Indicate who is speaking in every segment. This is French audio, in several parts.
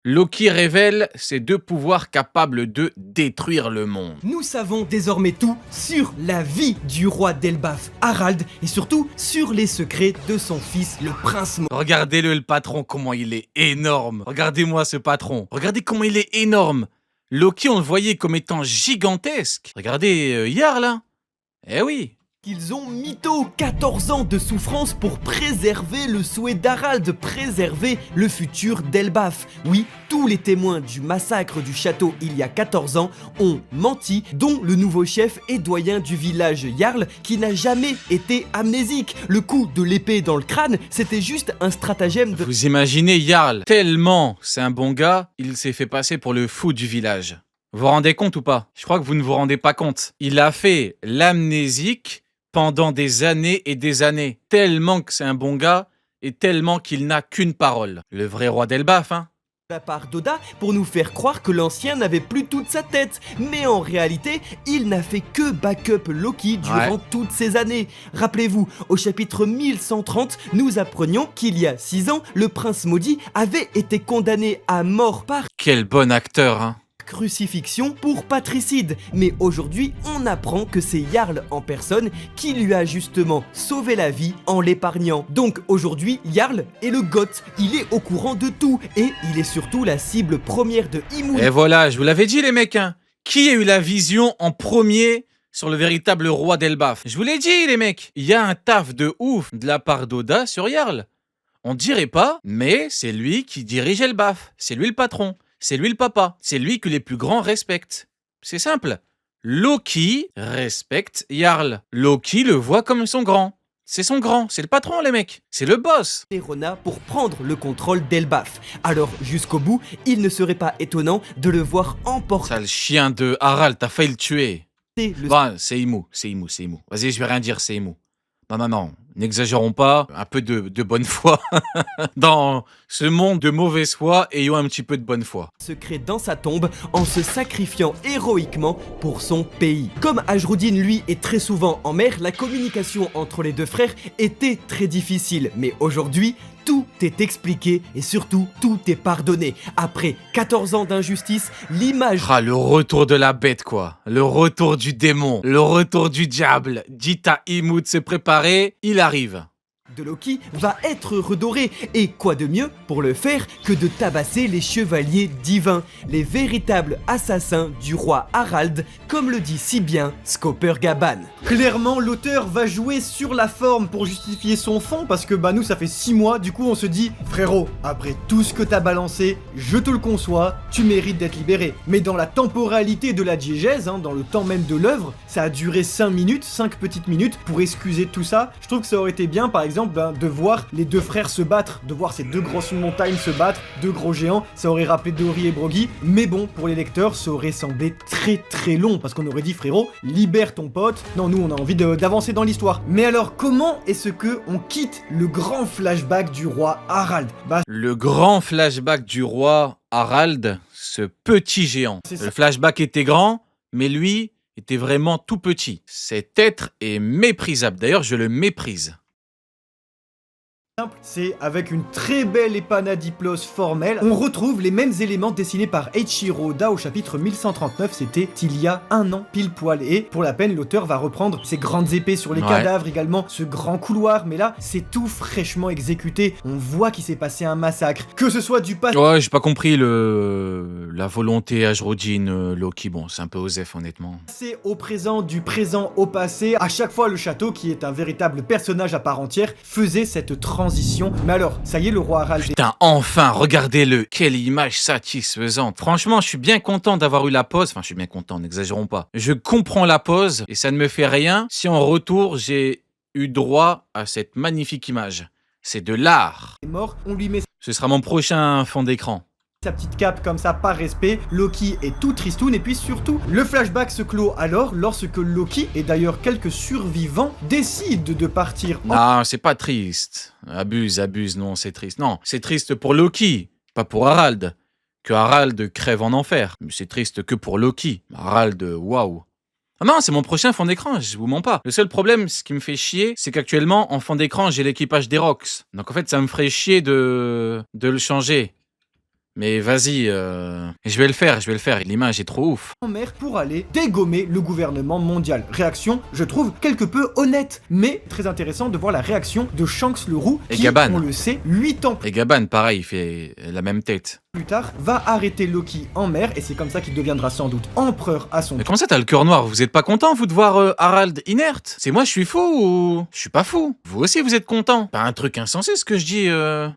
Speaker 1: Loki révèle ses deux pouvoirs capables de détruire le monde.
Speaker 2: Nous savons désormais tout sur la vie du roi d'Elbaf, Harald, et surtout sur les secrets de son fils, le prince.
Speaker 1: Regardez-le, le patron, comment il est énorme. Regardez-moi ce patron. Regardez comment il est énorme. Loki, on le voyait comme étant gigantesque. Regardez Jarl, là. Eh oui.
Speaker 2: Qu'ils ont mytho 14 ans de souffrance pour préserver le souhait d'Harald, préserver le futur d'Elbaf. Oui, tous les témoins du massacre du château il y a 14 ans ont menti, dont le nouveau chef et doyen du village Jarl, qui n'a jamais été amnésique. Le coup de l'épée dans le crâne, c'était juste un stratagème de...
Speaker 1: Vous imaginez Jarl, tellement c'est un bon gars, il s'est fait passer pour le fou du village. Vous vous rendez compte ou pas? Je crois que vous ne vous rendez pas compte. Il a fait l'amnésique pendant des années et des années. Tellement que c'est un bon gars et tellement qu'il n'a qu'une parole. Le vrai roi d'Elbaf, hein.
Speaker 2: La part d'Oda pour nous faire croire que l'ancien n'avait plus toute sa tête. Mais en réalité, il n'a fait que backup Loki durant toutes ces années. Rappelez-vous, au chapitre 1130, nous apprenions qu'il y a 6 ans, le prince maudit avait été condamné à mort par
Speaker 1: Quel bon acteur, hein.
Speaker 2: crucifixion pour patricide. Mais aujourd'hui, on apprend que c'est Jarl en personne qui lui a justement sauvé la vie en l'épargnant. Donc aujourd'hui, Jarl est le goth, il est au courant de tout et il est surtout la cible première de Ymund.
Speaker 1: Et voilà, je vous l'avais dit les mecs, hein. Qui a eu la vision en premier sur le véritable roi d'Elbaf? Je vous l'ai dit les mecs, il y a un taf de ouf de la part d'Oda sur Jarl. On dirait pas, mais c'est lui qui dirige Elbaf, c'est lui le patron. C'est lui le papa, c'est lui que les plus grands respectent. C'est simple. Loki respecte Jarl. Loki le voit comme son grand. C'est son grand, c'est le patron les mecs, c'est le boss.
Speaker 2: Rona pour prendre le contrôle d'Elbaf. Alors jusqu'au bout, il ne serait pas étonnant de le voir emporter
Speaker 1: Sale chien de Harald, t'as failli le tuer.
Speaker 2: le
Speaker 1: Bah, c'est Ymou. Vas-y, je vais rien dire, c'est Ymou. Non, n'exagérons pas, un peu de bonne foi. Dans ce monde de mauvaise foi, ayons un petit peu de bonne foi.
Speaker 2: secret dans sa tombe en se sacrifiant héroïquement pour son pays. Comme Ajroudin lui est très souvent en mer, la communication entre les deux frères était très difficile. Mais aujourd'hui, tout est expliqué et surtout tout est pardonné. Après 14 ans d'injustice, l'image
Speaker 1: Ah, le retour de la bête, quoi. Le retour du démon. Le retour du diable. Dites à Ymou de se préparer, il arrive.
Speaker 2: de Loki va être redorée. Et quoi de mieux pour le faire que de tabasser les chevaliers divins, les véritables assassins du roi Harald, comme le dit si bien Scooper Gaban.
Speaker 3: Clairement, l'auteur va jouer sur la forme pour justifier son fond, parce que bah nous ça fait 6 mois, du coup on se dit frérot, après tout ce que t'as balancé, je te le conçois, tu mérites d'être libéré. Mais dans la temporalité de la diégèse, hein, dans le temps même de l'œuvre, ça a duré 5 minutes, 5 petites minutes pour excuser tout ça. Je trouve que ça aurait été bien par exemple de voir les deux frères se battre, de voir ces deux grosses montagnes se battre, deux gros géants, ça aurait rappelé Dori et Broggy, mais bon, pour les lecteurs, ça aurait semblé très long, parce qu'on aurait dit frérot, libère ton pote. Non, nous on a envie d'avancer dans l'histoire. Mais alors, comment est-ce que on quitte le grand flashback du roi Harald? Bah,
Speaker 1: Le grand flashback du roi Harald, ce petit géant.
Speaker 3: C'est ça.
Speaker 1: Le flashback était grand, mais lui était vraiment tout petit. Cet être est méprisable. D'ailleurs, je le méprise.
Speaker 3: c'est avec une très belle épanadiplos formelle, on retrouve les mêmes éléments dessinés par Eiichiro Oda au chapitre 1139, c'était il y a 1 an pile poil, et pour la peine l'auteur va reprendre ces grandes épées sur les cadavres, également ce grand couloir, mais là c'est tout fraîchement exécuté, on voit qu'il s'est passé un massacre, que ce soit du passé
Speaker 1: Ouais, j'ai pas compris la volonté Ajrodin, Loki. Bon, c'est un peu osef, honnêtement.
Speaker 3: au présent, du présent au passé, à chaque fois le château, qui est un véritable personnage à part entière, faisait cette transition. Mais alors, ça y est, le roi Harald...
Speaker 1: Putain, enfin, regardez-le. Quelle image satisfaisante. Franchement, je suis bien content d'avoir eu la pause. Enfin, je suis bien content, n'exagérons pas. Je comprends la pause et ça ne me fait rien si en retour, j'ai eu droit à cette magnifique image. C'est de l'art.
Speaker 3: est mort, on lui met
Speaker 1: Ce sera mon prochain fond d'écran.
Speaker 3: sa petite cape comme ça par respect, Loki est tout tristoun, et puis surtout, le flashback se clôt alors lorsque Loki, et d'ailleurs quelques survivants, décident de partir en...
Speaker 1: Non, c'est pas triste. Abuse, non, c'est triste. Non, c'est triste pour Loki, pas pour Harald. Que Harald crève en enfer. Mais c'est triste que pour Loki. Harald, waouh. Ah non, c'est mon prochain fond d'écran, je vous mens pas. Le seul problème, ce qui me fait chier, c'est qu'actuellement, en fond d'écran, j'ai l'équipage des Rocks. Donc en fait, ça me ferait chier de le changer. Mais vas-y, je vais le faire, l'image est trop ouf.
Speaker 3: En mer pour aller dégommer le gouvernement mondial. Réaction, je trouve, quelque peu honnête, mais très intéressant de voir la réaction de Shanks le Roux,
Speaker 1: Et
Speaker 3: qui,
Speaker 1: Gaban.
Speaker 3: on le sait, 8 ans
Speaker 1: Et Gaban, pareil, il fait la même tête.
Speaker 3: plus tard, va arrêter Loki en mer, et c'est comme ça qu'il deviendra sans doute empereur à son
Speaker 1: Mais comment ça t'as le cœur noir? Vous êtes pas content, vous, de voir Harald inerte? C'est moi, je suis fou ou... Je suis pas fou. Vous aussi, vous êtes content. Pas un truc insensé, ce que je dis,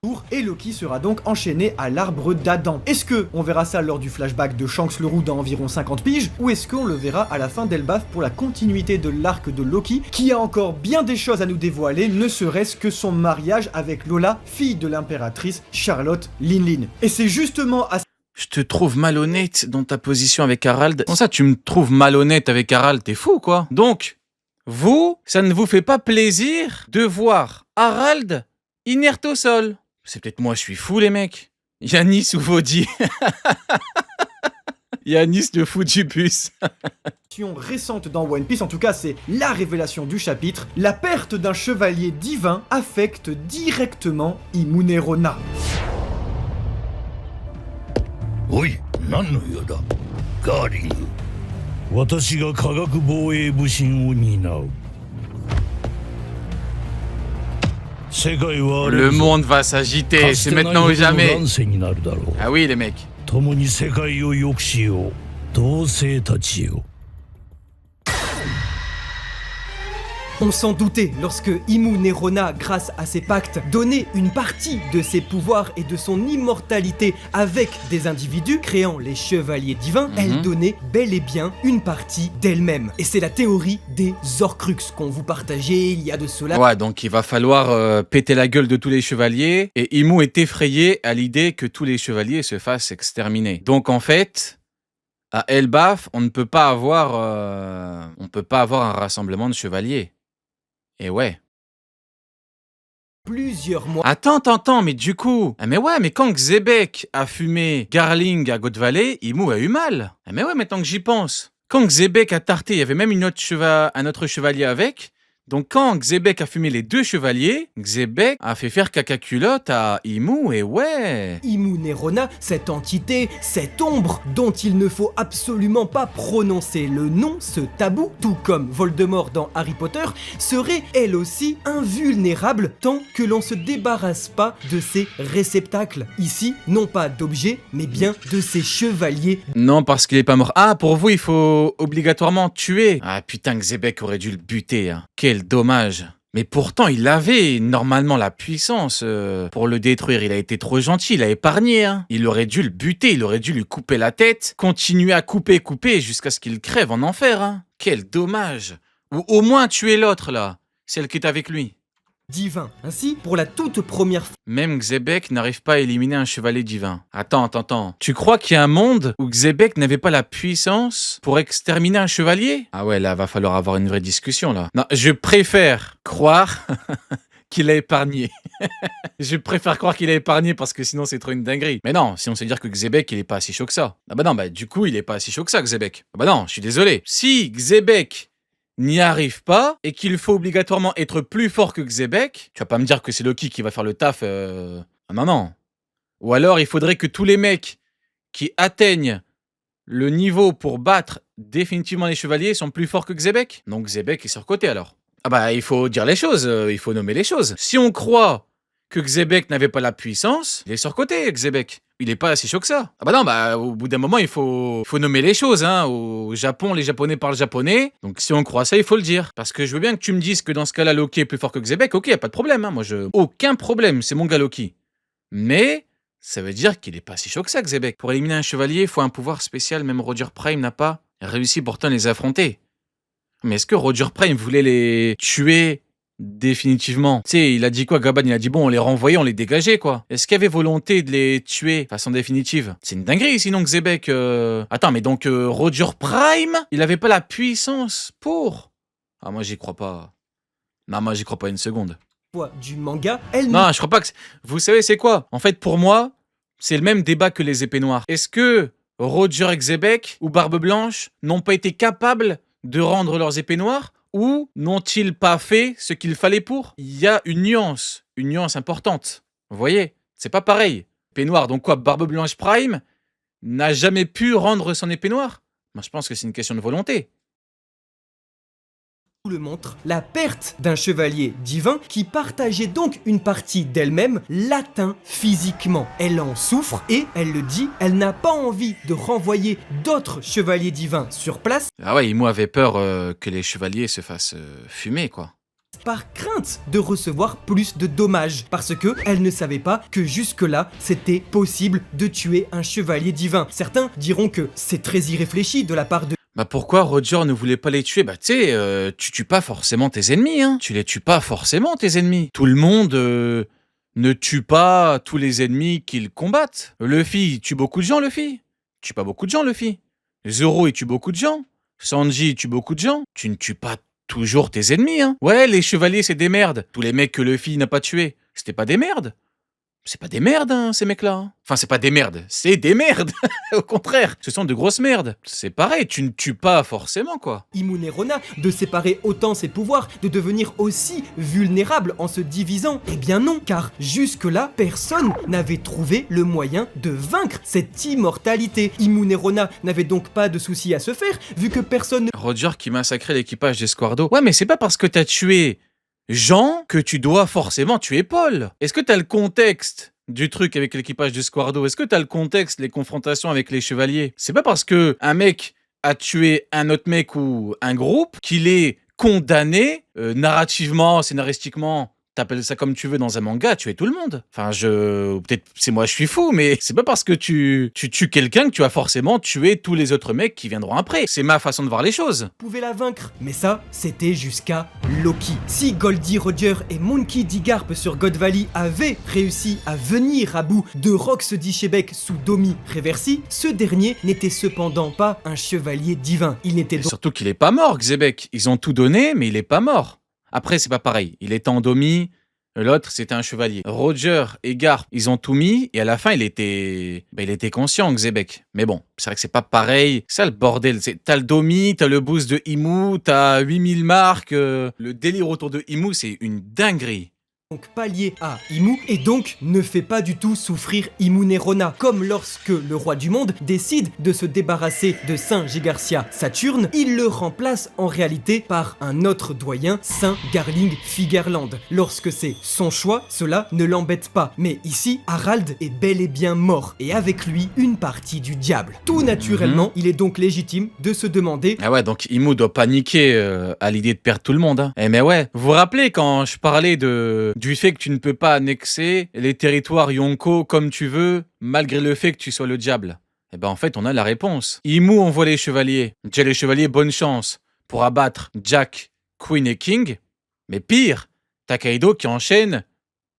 Speaker 3: tour, et Loki sera donc enchaîné à l'arbre d'Adam. Est-ce que on verra ça lors du flashback de Shanks le Roux dans environ 50 piges, ou est-ce qu'on le verra à la fin d'Elbaf pour la continuité de l'arc de Loki, qui a encore bien des choses à nous dévoiler, ne serait-ce que son mariage avec Lola, fille de l'impératrice Charlotte Linlin. Et c'est justement à
Speaker 1: Je te trouve malhonnête dans ta position avec Harald. Comment ça, tu me trouves malhonnête avec Harald? T'es fou, quoi. Donc, vous, ça ne vous fait pas plaisir de voir Harald inerte au sol. C'est peut-être moi, je suis fou, les mecs. Yanis ou Vaudi. Yanis le fou du bus.
Speaker 3: récente dans One Piece, en tout cas c'est la révélation du chapitre, la perte d'un chevalier divin affecte directement Imunerona.
Speaker 4: おい、何の用だガーリング。私が科学防衛武神を担う。世界は
Speaker 1: Le monde va s'agiter, c'est maintenant ou jamais.
Speaker 4: 乱世になるだろう。
Speaker 1: Ah oui, les mecs.
Speaker 4: 共に世界を良くしよう。同性たちよ。
Speaker 2: On s'en doutait lorsque Imunerona, grâce à ses pactes, donnait une partie de ses pouvoirs et de son immortalité avec des individus, créant les chevaliers divins, elle donnait bel et bien une partie d'elle-même. Et c'est la théorie des Horcruxes qu'on vous partageait il y a de cela.
Speaker 1: Ouais, donc il va falloir péter la gueule de tous les chevaliers. Et Imu est effrayé à l'idée que tous les chevaliers se fassent exterminer. Donc en fait, à Elbaf, on ne peut pas avoir un rassemblement de chevaliers. Et ouais.
Speaker 2: Plusieurs mois
Speaker 1: Attends, mais du coup... Ah mais ouais, mais quand Xebec a fumé Garling à God Valley, Imu a eu mal. Ah mais ouais, maintenant que j'y pense. Quand Xebec a tarté, il y avait même un autre chevalier avec. Donc quand Xebec a fumé les deux chevaliers, Xebec a fait faire caca culotte à Imu, et ouais.
Speaker 2: Imunerona, cette entité, cette ombre dont il ne faut absolument pas prononcer le nom, ce tabou, tout comme Voldemort dans Harry Potter, serait elle aussi invulnérable tant que l'on se débarrasse pas de ses réceptacles. Ici, non pas d'objets, mais bien de ses chevaliers.
Speaker 1: Non, parce qu'il est pas mort. Ah, pour vous, il faut obligatoirement tuer. Ah putain, Xebec aurait dû le buter, hein. Quel dommage. Mais pourtant, il avait normalement la puissance pour le détruire. Il a été trop gentil, il a épargné. Hein. Il aurait dû le buter, il aurait dû lui couper la tête, continuer à couper jusqu'à ce qu'il crève en enfer. Hein. Quel dommage. Ou au moins tuer l'autre, là. Celle qui est avec lui.
Speaker 2: Divin. Ainsi, pour la toute première fois,
Speaker 1: Même Xebec n'arrive pas à éliminer un chevalier divin. Attends. Tu crois qu'il y a un monde où Xebec n'avait pas la puissance pour exterminer un chevalier? Ah ouais, là, va falloir avoir une vraie discussion, là. Non, je préfère croire qu'il a épargné. Je préfère croire qu'il a épargné parce que sinon c'est trop une dinguerie. Mais non, si on sait dire que Xebec il est pas si chaud que ça. Ah bah non, bah du coup il est pas si chaud que ça, Xebec. Ah bah non, je suis désolé. Si Xebec n'y arrive pas et qu'il faut obligatoirement être plus fort que Xebec, tu vas pas me dire que c'est Loki qui va faire le taf. Ah non. Ou alors il faudrait que tous les mecs qui atteignent le niveau pour battre définitivement les chevaliers sont plus forts que Xebec. Donc Xebec est surcoté alors. Ah bah il faut dire les choses, il faut nommer les choses. Si on croit que Xebec n'avait pas la puissance, il est surcoté, Xebec. Il est pas si chaud que ça. Ah bah non, bah au bout d'un moment, il faut nommer les choses, hein. Au Japon, les Japonais parlent japonais, donc si on croit ça, il faut le dire. Parce que je veux bien que tu me dises que dans ce cas-là, Loki est plus fort que Xebec, ok, y a pas de problème, hein. Aucun problème, c'est mon gars Loki. Mais ça veut dire qu'il est pas si chaud que ça, Xebec. Pour éliminer un chevalier, il faut un pouvoir spécial, même Roger Prime n'a pas réussi pourtant à les affronter. Mais est-ce que Roger Prime voulait les tuer définitivement? Tu sais, il a dit quoi, Gaban? Il a dit bon, on les renvoyait, on les dégageait, quoi. Est-ce qu'il y avait volonté de les tuer de façon définitive? C'est une dinguerie, sinon, Xebec. Attends, mais donc Roger Prime, il avait pas la puissance pour... Ah, moi, j'y crois pas. Non, moi, j'y crois pas une seconde.
Speaker 2: du manga, elle
Speaker 1: Non, je crois pas que... Vous savez, c'est quoi? En fait, pour moi, c'est le même débat que les épées noires. Est-ce que Roger et Xebec ou Barbe Blanche n'ont pas été capables de rendre leurs épées noires? Ou n'ont-ils pas fait ce qu'il fallait pour? Il y a une nuance importante. Vous voyez? C'est pas pareil. Épée noire, donc quoi, Barbe Blanche Prime n'a jamais pu rendre son épée noire? Moi, je pense que c'est une question de volonté.
Speaker 2: Le montre, la perte d'un chevalier divin qui partageait donc une partie d'elle-même l'atteint physiquement. Elle en souffre et, elle le dit, elle n'a pas envie de renvoyer d'autres chevaliers divins sur place
Speaker 1: Ah ouais, Imo avait peur que les chevaliers se fassent fumer, quoi.
Speaker 2: par crainte de recevoir plus de dommages, parce que elle ne savait pas que jusque-là, c'était possible de tuer un chevalier divin. Certains diront que c'est très irréfléchi de la part de
Speaker 1: Bah pourquoi Roger ne voulait pas les tuer? Bah tu sais, tu tues pas forcément tes ennemis, hein. Tu les tues pas forcément tes ennemis. Tout le monde ne tue pas tous les ennemis qu'ils combattent. Luffy, il tue beaucoup de gens, Luffy. Il tue pas beaucoup de gens, Luffy. Zoro, il tue beaucoup de gens. Sanji, il tue beaucoup de gens. Tu ne tues pas toujours tes ennemis, hein. Ouais, les chevaliers, c'est des merdes. Tous les mecs que Luffy n'a pas tués, c'était pas des merdes. C'est pas des merdes, hein, ces mecs-là. Hein. Enfin, c'est pas des merdes, c'est des merdes. Au contraire, ce sont de grosses merdes. C'est pareil, tu ne tues pas forcément, quoi.
Speaker 2: Imunerona, de séparer autant ses pouvoirs, de devenir aussi vulnérable en se divisant. Eh bien non, car jusque-là, personne n'avait trouvé le moyen de vaincre cette immortalité. Imunerona n'avait donc pas de souci à se faire, vu que personne ne...
Speaker 1: Roger qui massacrait l'équipage d'Esquardo. Ouais, mais c'est pas parce que t'as tué Jean que tu dois forcément tuer Paul. Est-ce que t'as le contexte du truc avec l'équipage d'Esquardo? Est-ce que t'as le contexte, les confrontations avec les chevaliers? C'est pas parce que un mec a tué un autre mec ou un groupe qu'il est condamné narrativement, scénaristiquement. T'appelles ça comme tu veux dans un manga, tuer tout le monde. Enfin, peut-être c'est moi je suis fou, mais c'est pas parce que tu tues quelqu'un que tu vas forcément tuer tous les autres mecs qui viendront après. C'est ma façon de voir les choses.
Speaker 2: pouvait la vaincre. Mais ça, c'était jusqu'à Loki. Si Goldie Roger et Monkey D. Garp sur God Valley avaient réussi à venir à bout de Rox d'Ishebek sous Domi Reversi, ce dernier n'était cependant pas un chevalier divin. Il n'était
Speaker 1: Et
Speaker 2: donc
Speaker 1: surtout qu'il est pas mort, Xebec. Ils ont tout donné, mais il est pas mort. Après, c'est pas pareil. Il était en Domi, l'autre, c'était un chevalier. Roger et Garp, ils ont tout mis, et à la fin, il était conscient, Xebec. Mais bon, c'est vrai que c'est pas pareil. Ça, le bordel. T'as le Domi, t'as le boost de Imu, t'as 8000 marques. Le délire autour de Imu, c'est une dinguerie.
Speaker 2: pas lié à Imu et donc ne fait pas du tout souffrir Imunerona. Comme lorsque le roi du monde décide de se débarrasser de Saint Gigarcia Saturne, il le remplace en réalité par un autre doyen, Saint Garling Figerland. Lorsque c'est son choix, cela ne l'embête pas. Mais ici, Harald est bel et bien mort et avec lui une partie du diable. Tout naturellement, il est donc légitime de se demander...
Speaker 1: Ah ouais, donc Imu doit paniquer à l'idée de perdre tout le monde. Hein. Eh mais ouais, vous vous rappelez quand je parlais du fait que tu ne peux pas annexer les territoires Yonko comme tu veux, malgré le fait que tu sois le diable? Eh ben en fait, on a la réponse. Imu envoie les chevaliers. Déjà les chevaliers, bonne chance pour abattre Jack, Queen et King. Mais pire, t'as Kaido qui enchaîne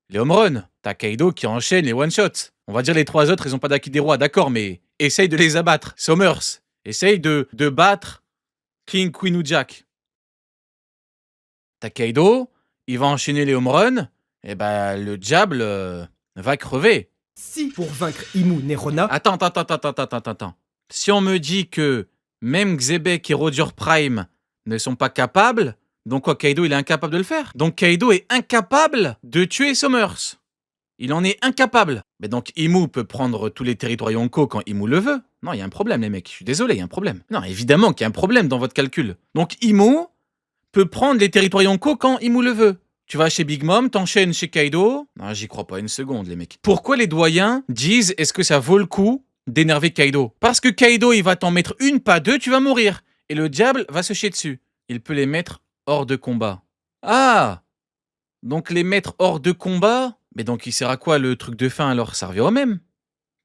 Speaker 1: les home runs. T'as Kaido qui enchaîne les one-shots. On va dire les trois autres, ils ont pas d'acquis des rois, d'accord, mais essaye de les abattre. Summers, essaye de battre King, Queen ou Jack. T'as Kaido, il va enchaîner les home runs, et ben le diable va crever.
Speaker 2: Si pour vaincre Imunerona...
Speaker 1: Attends. Si on me dit que même Xebec et Roger Prime ne sont pas capables, donc quoi, Kaido il est incapable de le faire? Donc Kaido est incapable de tuer Summers. Il en est incapable. Mais donc Imu peut prendre tous les territoires Yonko quand Imu le veut. Non, il y a un problème les mecs, je suis désolé, il y a un problème. Non, évidemment qu'il y a un problème dans votre calcul. Donc Imu peut prendre les territoires Yonko quand Imu le veut. Tu vas chez Big Mom, t'enchaînes chez Kaido. Non, j'y crois pas une seconde, les mecs. Pourquoi les doyens disent est-ce que ça vaut le coup d'énerver Kaido? Parce que Kaido, il va t'en mettre une, pas deux, tu vas mourir. Et le diable va se chier dessus. Il peut les mettre hors de combat. Ah! Donc les mettre hors de combat? Mais donc il sert à quoi le truc de fin alors? Ça revient au même.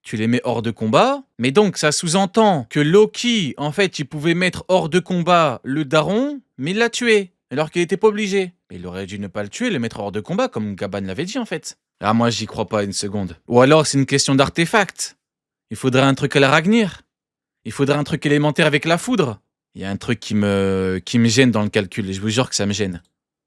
Speaker 1: Tu les mets hors de combat. Mais donc ça sous-entend que Loki, en fait, il pouvait mettre hors de combat le daron, mais il l'a tué. Alors qu'il était pas obligé. Il aurait dû ne pas le tuer, le mettre hors de combat, comme Gaban l'avait dit en fait. Ah, moi j'y crois pas une seconde. Ou alors c'est une question d'artefact. Il faudrait un truc à la Ragnir. Il faudrait un truc élémentaire avec la foudre. Il y a un truc qui me gêne dans le calcul, et je vous jure que ça me gêne.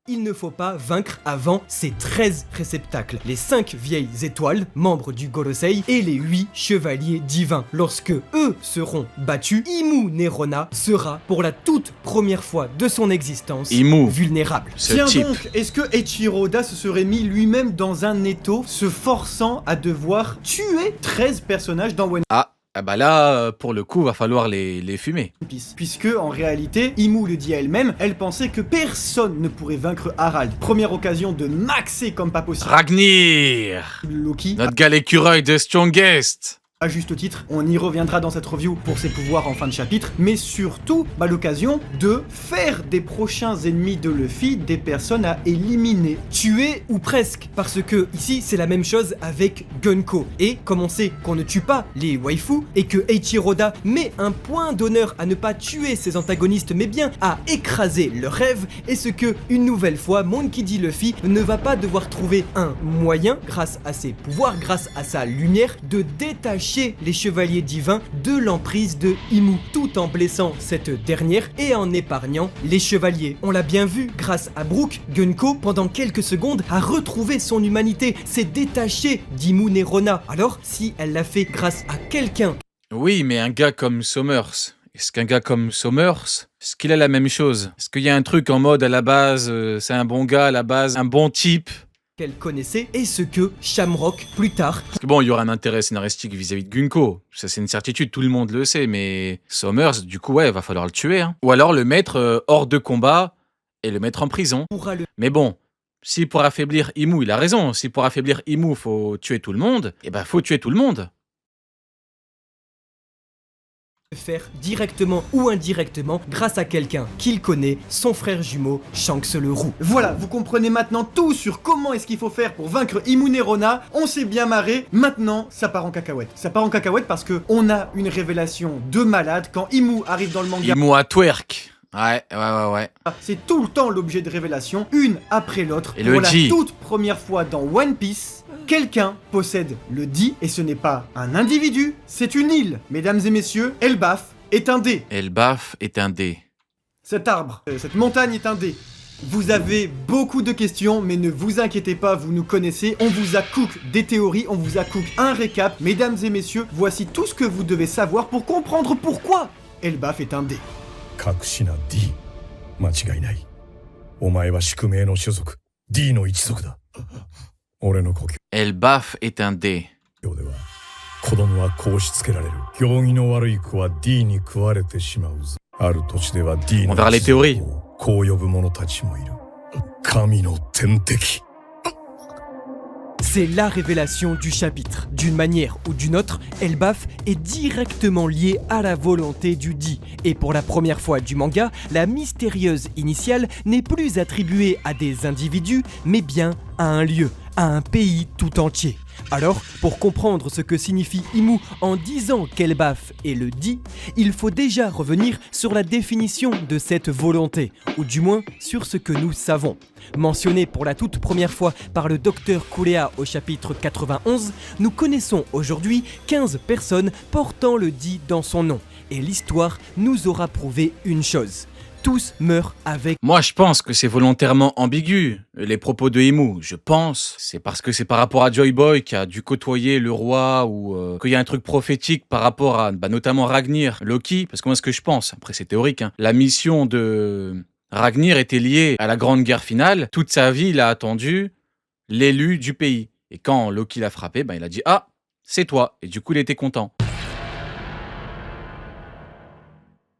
Speaker 2: Il ne faut pas vaincre avant ces 13 réceptacles, les 5 vieilles étoiles, membres du Gorosei, et les 8 chevaliers divins. Lorsque eux seront battus, Imu Nerona sera, pour la toute première fois de son existence, vulnérable.
Speaker 1: Ce
Speaker 3: Tiens
Speaker 1: type.
Speaker 3: donc, est-ce que Eiichiro Oda se serait mis lui-même dans un étau, se forçant à devoir tuer 13 personnages dans One
Speaker 1: Ah bah là, pour le coup, va falloir les fumer.
Speaker 3: Piece? Puisque, en réalité, Imu le dit à elle-même, elle pensait que personne ne pourrait vaincre Harald. Première occasion de maxer comme pas possible
Speaker 1: Ragnir,
Speaker 3: Loki.
Speaker 1: notre gars l'écureuil de Strongest.
Speaker 3: À juste titre, on y reviendra dans cette review pour ses pouvoirs en fin de chapitre, mais surtout l'occasion de faire des prochains ennemis de Luffy des personnes à éliminer.
Speaker 2: Tuer ou presque, parce que ici c'est la même chose avec Gunko. Et comme on sait qu'on ne tue pas les waifus et que Eiichiro Oda met un point d'honneur à ne pas tuer ses antagonistes mais bien à écraser leurs rêves, est ce que, une nouvelle fois, Monkey D. Luffy ne va pas devoir trouver un moyen, grâce à ses pouvoirs, grâce à sa lumière, de détacher les chevaliers divins de l'emprise de Imu, tout en blessant cette dernière et en épargnant les chevaliers. On l'a bien vu, grâce à Brook, Gunko, pendant quelques secondes, a retrouvé son humanité, s'est détaché d'Imu Nerona. Alors, si elle l'a fait grâce à quelqu'un...
Speaker 1: Oui, mais un gars comme Sommers, est-ce qu'un gars comme Sommers, est-ce qu'il a la même chose? Est-ce qu'il y a un truc en mode à la base, c'est un bon gars à la base, un bon type?
Speaker 2: qu'elle connaissait et ce que Shamrock, plus tard...
Speaker 1: Parce que bon, il y aura un intérêt scénaristique vis-à-vis de Gunko, ça c'est une certitude, tout le monde le sait, mais Sommers, du coup, ouais, va falloir le tuer. Hein. Ou alors le mettre hors de combat et le mettre en prison.
Speaker 2: pourra le
Speaker 1: Mais bon, si pour affaiblir Imu, il a raison, si pour affaiblir Imu, faut tuer tout le monde, eh ben faut tuer tout le monde.
Speaker 2: faire directement ou indirectement grâce à quelqu'un qu'il connaît, son frère jumeau, Shanks le Roux.
Speaker 3: Voilà, vous comprenez maintenant tout sur comment est-ce qu'il faut faire pour vaincre Imu Nerona. On s'est bien marré, maintenant ça part en cacahuète. Ça part en cacahuète parce que on a une révélation de malade quand Imu arrive dans le manga.
Speaker 1: Imu à twerk. Ouais.
Speaker 3: C'est tout le temps l'objet de révélation, une après l'autre.
Speaker 1: Et
Speaker 3: pour
Speaker 1: le
Speaker 3: la
Speaker 1: Di.
Speaker 3: toute première fois dans One Piece, quelqu'un possède le Di et ce n'est pas un individu, c'est une île. Mesdames et messieurs, Elbaf est un dé.
Speaker 1: Elbaf est un dé.
Speaker 3: Cet arbre, cette montagne est un dé. Vous avez beaucoup de questions, mais ne vous inquiétez pas, vous nous connaissez. On vous a cook des théories, on vous a cook un récap. Mesdames et messieurs, voici tout ce que vous devez savoir pour comprendre pourquoi Elbaf est un dé.
Speaker 4: 隠しな D 間違いない。お前は宿命の種族 D の一族だ。俺の故
Speaker 1: Elbaf est un dé.
Speaker 4: 郷では子供はこうしつけられる。行儀の悪い子は D に食われてしまうぞ。ある土地では D の
Speaker 1: On verra les
Speaker 4: 一族
Speaker 1: théories.
Speaker 4: をこう呼ぶ者たちもいる。神の天敵。
Speaker 2: C'est la révélation du chapitre. D'une manière ou d'une autre, Elbaf est directement lié à la volonté du Di. Et pour la première fois du manga, la mystérieuse initiale n'est plus attribuée à des individus, mais bien à un lieu, à un pays tout entier. Alors, pour comprendre ce que signifie Imu en disant qu'Elbaf est le Di, il faut déjà revenir sur la définition de cette volonté, ou du moins sur ce que nous savons. Mentionné pour la toute première fois par le docteur Kulea au chapitre 91, nous connaissons aujourd'hui 15 personnes portant le Di dans son nom. Et l'histoire nous aura prouvé une chose. Tous meurent avec...
Speaker 1: Moi, je pense que c'est volontairement ambigu, les propos de Imu. Je pense. C'est parce que c'est par rapport à Joy Boy qui a dû côtoyer le roi ou qu'il y a un truc prophétique par rapport à, notamment Ragnir, Loki. Parce que moi, ce que je pense, après c'est théorique, hein, la mission de Ragnir était liée à la grande guerre finale. Toute sa vie, il a attendu l'élu du pays. Et quand Loki l'a frappé, il a dit « Ah, c'est toi !» Et du coup, il était content.